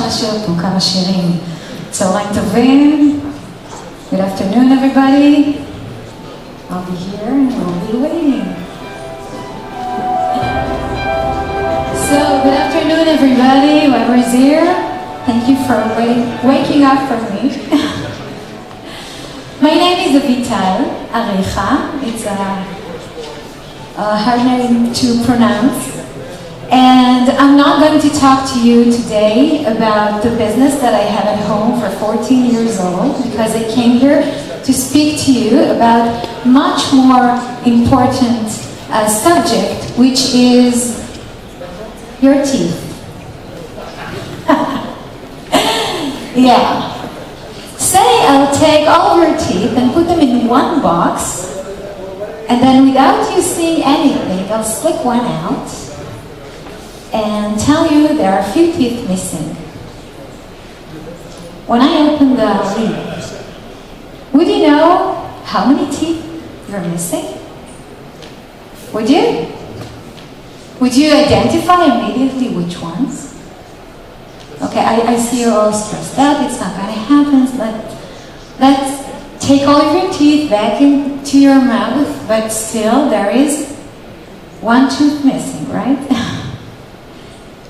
לשיר פה כמה שירים. צהריים טובים. Good afternoon, everybody. I'll be here and we'll be waiting. So, good afternoon, everybody. Whoever's here, thank you for waking up for me. My name is Avital Aricha. It's a hard name to pronounce. And I'm not going to talk to you today about the business that I had at home for 14 years old, because I came here to speak to you about much more important subject, which is your teeth. Yeah. Say I'll take all your teeth and put them in one box, and then without you seeing anything, I'll split one out and tell you there are a few teeth missing. When I open the lid, would you know how many teeth you're missing? Would you? Would you identify immediately which ones? Okay, I see you're all stressed out. It's not going to happen. Let's take all of your teeth back into your mouth, but still there is one tooth missing, right?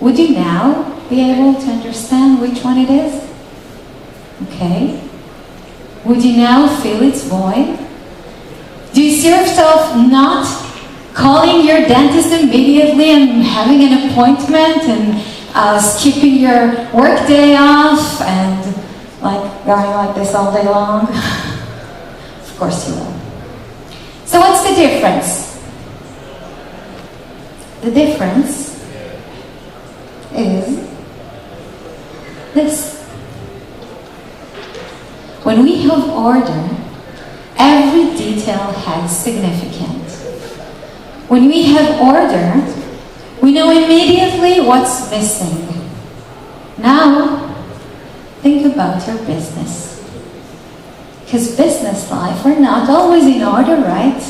Would you now be able to understand which one it is? Okay. Would you now feel its void? Do you see yourself not calling your dentist immediately and having an appointment and skipping your work day off and like going like this all day long? Of course you will. So what's the difference? The difference is this. When we have order, every detail has significance. When we have order, we know immediately what's missing. Now, think about your business. Because business life, we're not always in order, right?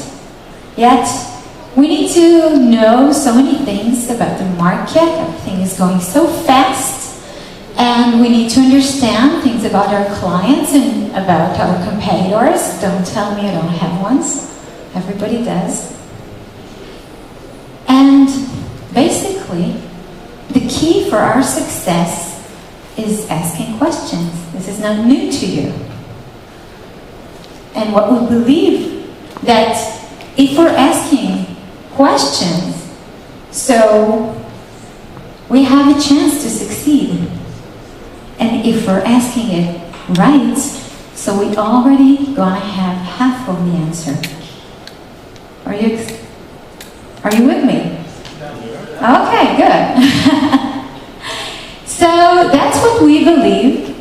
Yet, we need to know so many things about the market. Everything is going so fast. And we need to understand things about our clients and about our competitors. Don't tell me I don't have ones. Everybody does. And basically, the key for our success is asking questions. This is not new to you. And what we believe that if we're asking questions, so we have a chance to succeed. And if we're asking it right, so we already gonna have half of the answer. Are you with me? Okay, good. So that's what we believe.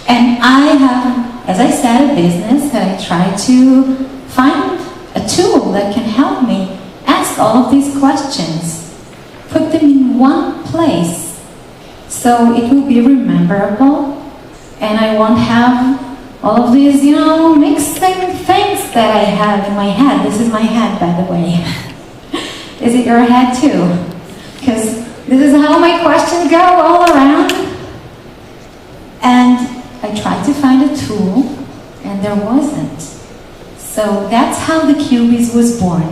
And I have, as I said, a business that I try to find a tool that can help me ask all of these questions, put them in one place, so it will be rememberable, and I won't have all of these, mixing things that I have in my head. This is my head, by the way. Is it your head too? Because this is how my questions go all around. And I tried to find a tool, and there wasn't. So that's how the Cubies was born.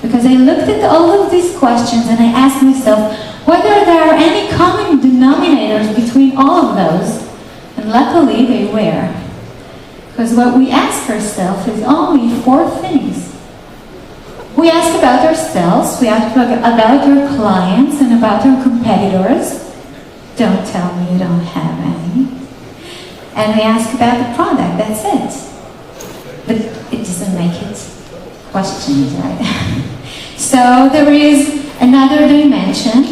Because I looked at all of these questions and I asked myself whether there are any common denominators between all of those. And luckily they were. Because what we ask ourselves is only 4 things. We ask about ourselves, we ask about our clients and about our competitors. Don't tell me you don't have any. And we ask about the product, that's it. But it doesn't make it questions, right? So there is another dimension.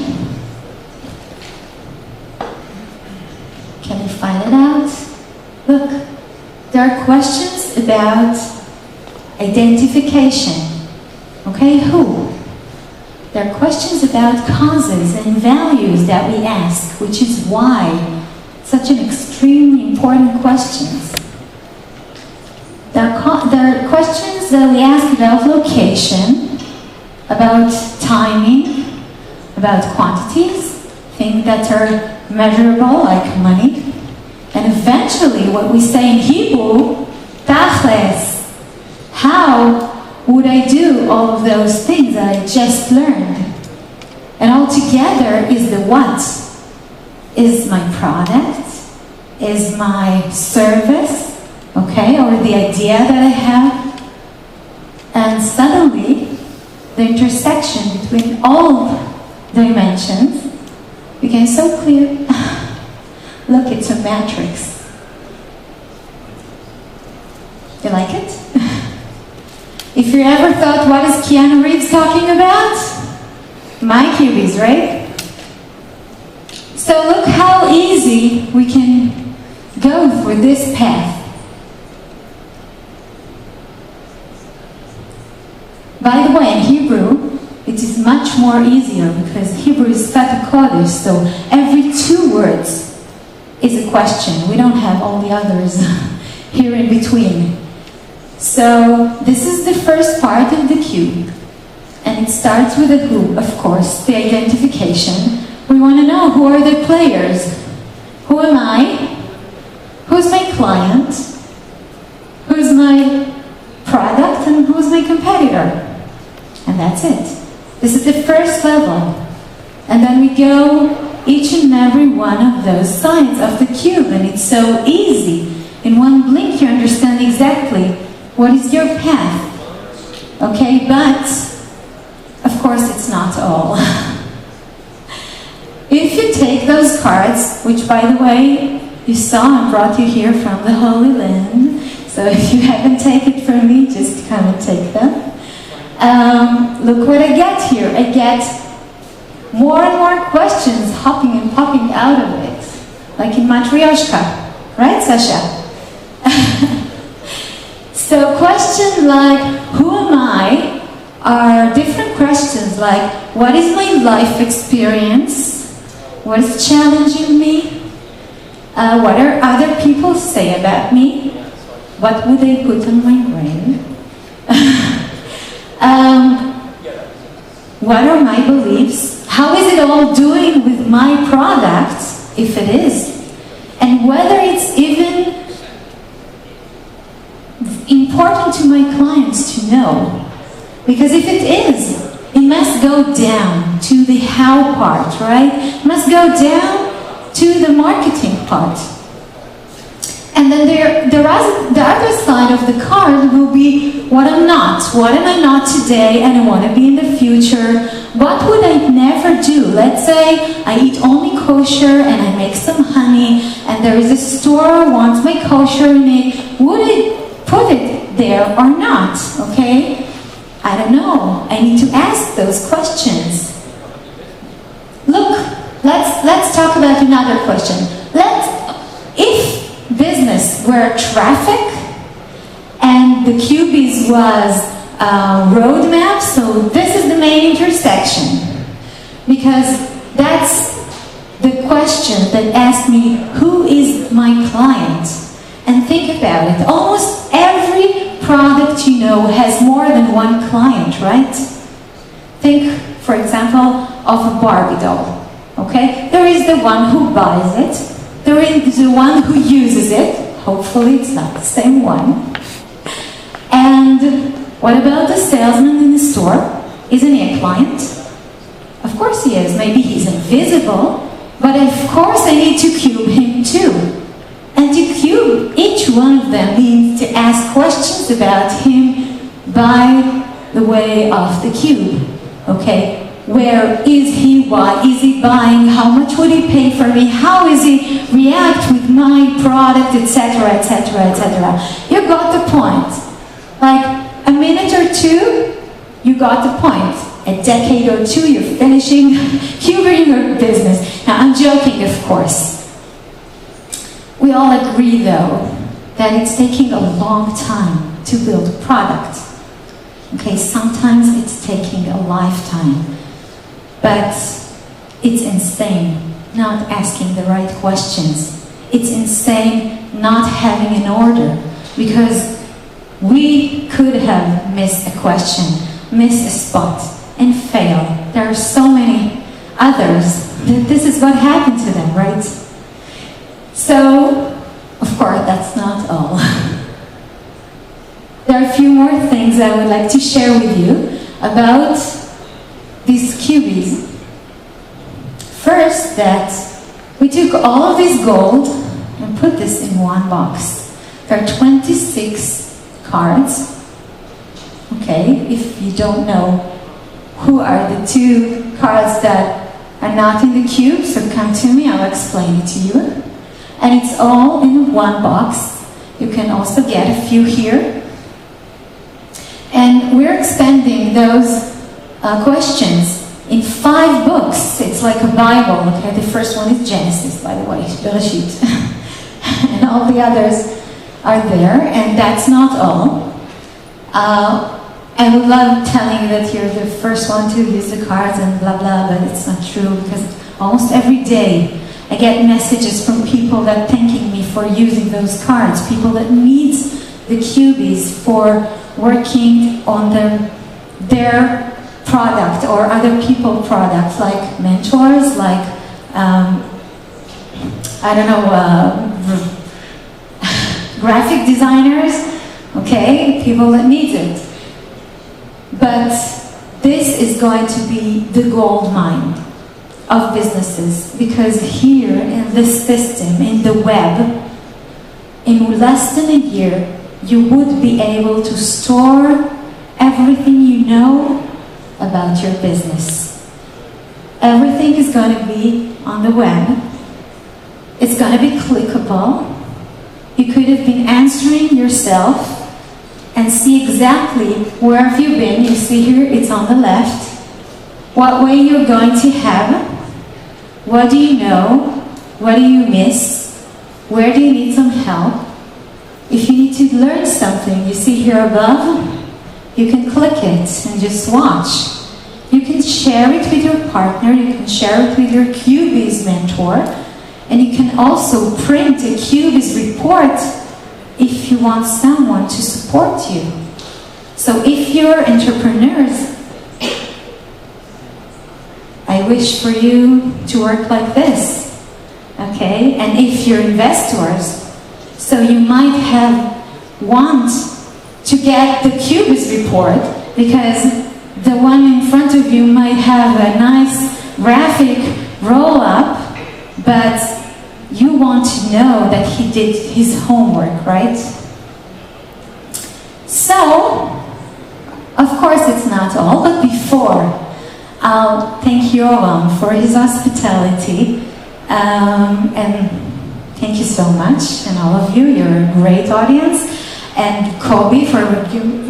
Can you find it out? Look, there are questions about identification. Okay, who? There are questions about causes and values that we ask, which is why such an extremely important questions. There are questions that we ask about location, about timing, about quantities, things that are measurable, like money. And eventually, what we say in Hebrew, tachles, how would I do all of those things that I just learned? And all together is the what? Is my product? Is my service? Okay, or the idea that I have? And suddenly, the intersection between all dimensions became so clear. Look, it's a matrix. You like it? If you ever thought, what is Keanu Reeves talking about? My cubies, right? So look how easy we can go through this path. By the way, in Hebrew, it is much more easier because Hebrew is Sfat HaKodesh, so every 2 words is a question. We don't have all the others here in between. So this is the first part of the cube. And it starts with a who, of course, the identification. We want to know, who are the players? Who am I? Who's my client? Who's my product? And who's my competitor? And that's it. This is the first level. And then we go each and every one of those sides of the cube, and it's so easy. In one blink you understand exactly what is your path. Okay, but of course it's not all. If you take those cards, which by the way you saw and brought you here from the Holy Land, so if you haven't taken it from me, just come and take them. Look what I get here. I get more and more questions hopping and popping out of it, like in Matryoshka, right, Sasha? So questions like, who am I, are different questions like, what is my life experience? What is challenging me? What are other people say about me? What would they put on my grave? What are my beliefs? How is it all doing with my product, if it is? And whether it's even important to my clients to know. Because if it is, it must go down to the how part, right? It must go down to the marketing part. And then the other side of the card will be what I'm not. What am I not today and I want to be in the future? What would I never do? Let's say I eat only kosher and I make some honey and there is a store who wants my kosher in it. Would I put it there or not? Okay? I don't know. I need to ask those questions. Look, let's talk about another question. If business were traffic and the cubies was roadmap, so this is the main intersection, because that's the question that asked me, who is my client? And think about it, almost every product you know has more than one client, right? Think, for example, of a Barbie doll, okay? There is the one who buys it, there is the one who uses it, hopefully it's not the same one. And what about the salesman in the store? Isn't he a client? Of course he is. Maybe he's invisible, but of course I need to cube him too. And to cube each one of them means to ask questions about him by the way of the cube. Okay? Where is he? Why is he buying? How much would he pay for me? How is he react with my product, etc., etc., etc. You got the point. Like a minute or two, you got the point. A decade or two, you're finishing cubing your business. Now, I'm joking, of course. We all agree, though, that it's taking a long time to build a product. Okay, sometimes it's taking a lifetime. But it's insane not asking the right questions. It's insane not having an order, because we could have missed a question, missed a spot, and failed. There are so many others this is what happened to them, right? So, of course, that's not all. There are a few more things I would like to share with you about these cubies. First, that we took all of this gold and put this in one box. There are 26 cards. Okay, if you don't know who are the two cards that are not in the cube, so come to me, I'll explain it to you. And it's all in one box. You can also get a few here. And we're expanding those questions in 5 books. It's like a Bible. Okay, the first one is Genesis, by the way, Bereshit. And all the others are there, and that's not all. I would love telling you that you're the first one to use the cards and blah blah, but it's not true, because almost every day I get messages from people that thanking me for using those cards, people that need the cubies for working on their product or other people products, like mentors, like I don't know, graphic designers, okay, people that need it. But this is going to be the gold mine of businesses, because here in this system, in the web, in less than a year, you would be able to store everything you know about your business. Everything is going to be on the web. It's going to be clickable. You could have been answering yourself and see exactly where have you been. You see here, it's on the left. What way you're going to have. What do you know? What do you miss? Where do you need some help? If you need to learn something, you see here above, you can click it and just watch. You can share it with your partner, you can share it with your Cubies mentor, and you can also print a Cubies report if you want someone to support you. So if you're entrepreneurs, I wish for you to work like this, okay? And if you're investors, so you might want to get the Cubies report, because the one in front of you might have a nice graphic roll-up, but you want to know that he did his homework, right? So, of course it's not all, but before, I'll thank Yoram for his hospitality, and thank you so much, and all of you, you're a great audience, and Kobe for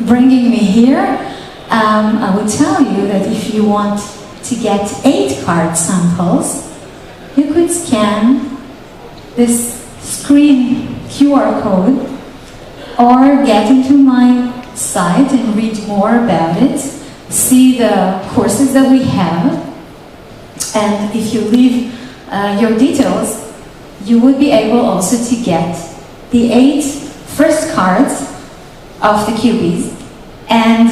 bringing me here. I would tell you that if you want to get 8 card samples, you could scan this screen QR code or get into my site and read more about it, see the courses that we have, and if you leave your details, you would be able also to get the 8 first cards of the Cubies. And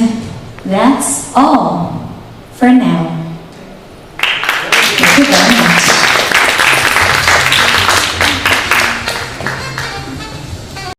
that's all for now.